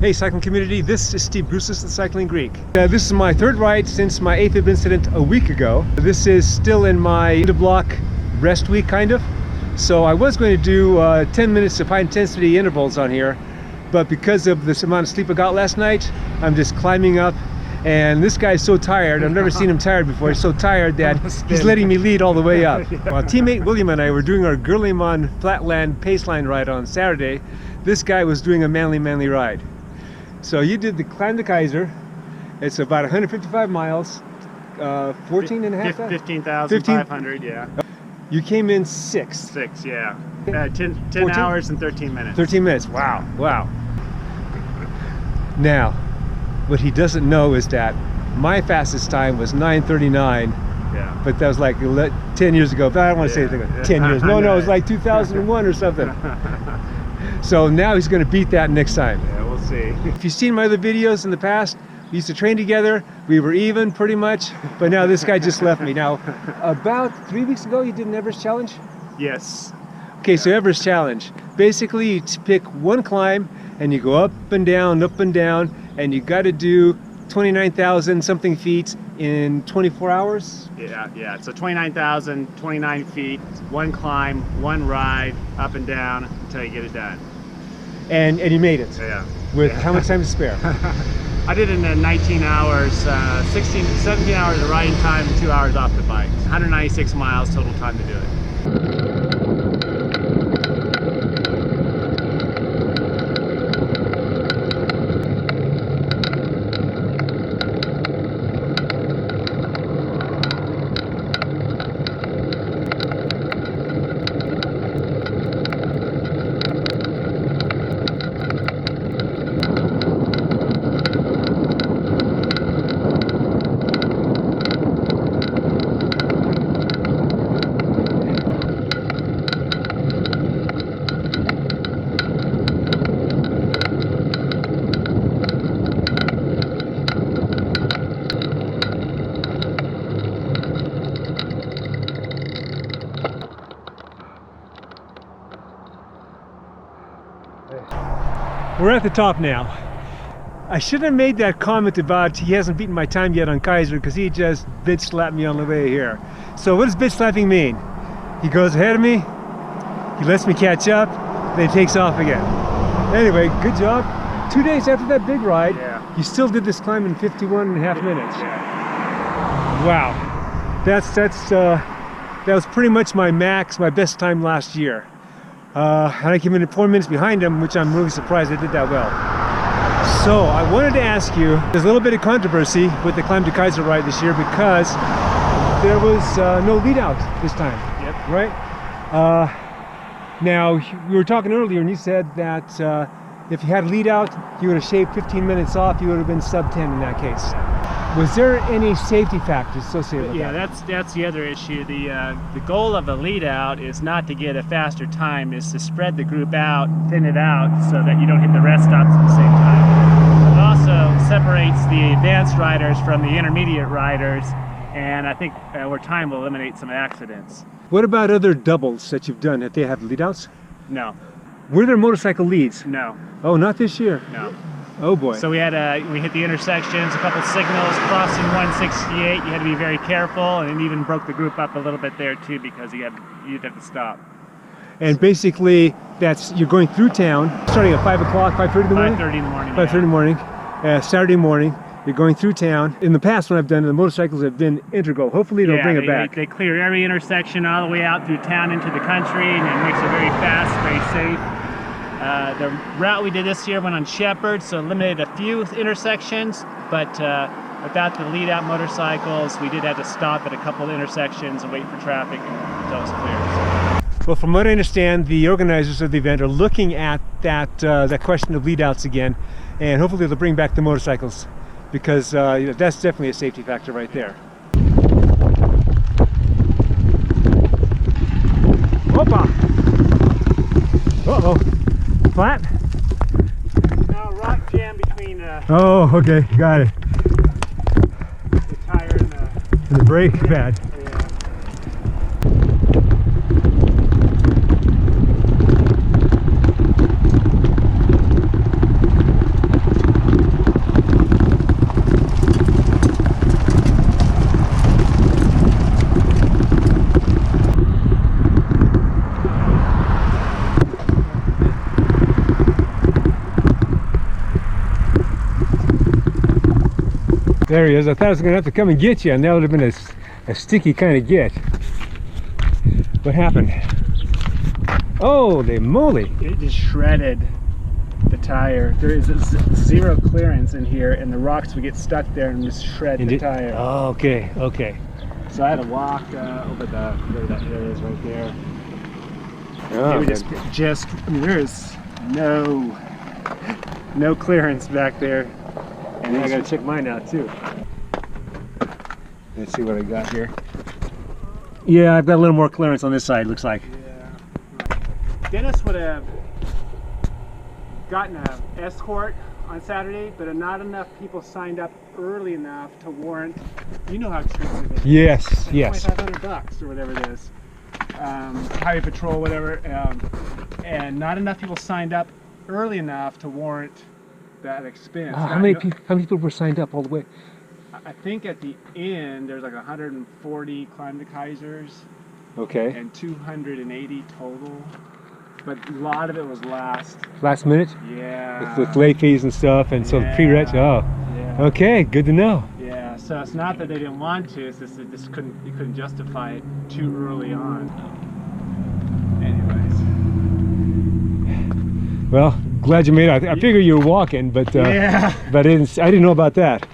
Hey cycling community, this is Steve Brusis, the Cycling Greek. This is my third ride since my Afib incident a week ago. This is still in my end-of-block rest week, kind of. So I was going to do 10 minutes of high intensity intervals on here, but because of this amount of sleep I got last night, I'm just climbing up. And this guy's so tired, I've never seen him tired before. He's so tired that he's letting me lead all the way up. While teammate William and I were doing our Gurlimon Flatland Paceline ride on Saturday, this guy was doing a manly ride. So you did the climb to Kaiser. It's about 155 miles, 14 and a half? 15,500, yeah. You came in sixth. Six, yeah. 10 hours and 13 minutes. 13 minutes, wow. Now, what he doesn't know is that my fastest time was 9:39. Yeah. But that was like 10 years ago. But I don't want to say anything like 10 years. No, it was like 2001 or something. So now he's going to beat that next time. Yeah, we'll see. If you've seen my other videos in the past, we used to train together. We were even pretty much, but now this guy just left me. Now, about 3 weeks ago, you did an Everest challenge? Yes. Okay, so Everest challenge. Basically, you pick one climb and you go up and down, and you got to do 29,000 something feet in 24 hours? Yeah. So 29,029 feet, one climb, one ride, up and down until you get it done. And you made it? Yeah. With how much time to spare? I did it in 19 hours, 17 hours of riding time, and 2 hours off the bike. 196 miles total time to do it. We're at the top now. I shouldn't have made that comment about he hasn't beaten my time yet on Kaiser, because he just bitch slapped me on the way here. So what does bitch slapping mean? He goes ahead of me, he lets me catch up, then he takes off again. Anyway, good job. 2 days after that big ride, you still did this climb in 51 and a half minutes. Wow. That was pretty much my best time last year. And I came in at 4 minutes behind him, which I'm really surprised I did that well. So I wanted to ask you, there's a little bit of controversy with the Climb to Kaiser ride this year because there was no lead out this time. Yep. Right? Now, we were talking earlier and you said that if you had a lead out, you would have shaved 15 minutes off, you would have been sub 10 in that case. Was there any safety factors associated with that? Yeah, that's the other issue. The goal of a lead out is not to get a faster time, is to spread the group out, thin it out, so that you don't hit the rest stops at the same time. It also separates the advanced riders from the intermediate riders, and I think over time will eliminate some accidents. What about other doubles that you've done? If they have lead outs? No. Were there motorcycle leads? No. Oh, not this year? No. Oh boy. So we hit the intersections, a couple signals, crossing 168. You had to be very careful, and it even broke the group up a little bit there too, because you'd have to stop. And basically, you're going through town, starting at 5 o'clock, 5:30 in the morning? 5:30 in the morning. 5:30 in the morning, Saturday morning. You're going through town. In the past, when I've done it, the motorcycles have been integral. Hopefully they'll bring it back. They clear every intersection all the way out through town into the country, and it makes it very fast, very safe. The route we did this year went on Shepherd, so eliminated a few intersections, but without the lead out motorcycles, we did have to stop at a couple of intersections and wait for traffic until it was clear. Well, from what I understand, the organizers of the event are looking at that question of lead outs again, and hopefully they'll bring back the motorcycles, because that's definitely a safety factor right there. Opa! Uh-oh. Flat? No, rock jam between oh, okay, got it. The tire and the brake pad. is. I thought I was going to have to come and get you, and that would have been a sticky kind of get. What happened? Holy moly! It just shredded the tire. There is zero clearance in here, and the rocks would get stuck there and just shred the tire. Oh, okay, okay. So I had to walk over where that area is right there. Oh, I mean, there is no clearance back there. And I gotta check mine out too. Let's see what I got here. Yeah, I've got a little more clearance on this side, looks like. Yeah. Dennis would have gotten an Escort on Saturday, but not enough people signed up early enough to warrant, you know how expensive it is. Yes, like yes. $2,500 or whatever it is. Highway patrol, whatever. And not enough people signed up early enough to warrant that expense. How many people were signed up all the way? I think at the end there's like 140 climb to Kaisers. Okay. And 280 total. But a lot of it was last minute? Yeah. With late fees and stuff, and so the pre-reg. Oh. Yeah. Okay, good to know. Yeah. So it's not that they didn't want to. It's just that you couldn't justify it too early on. Anyways. Well, glad you made it. I figured you were walking, but yeah. But I didn't know about that.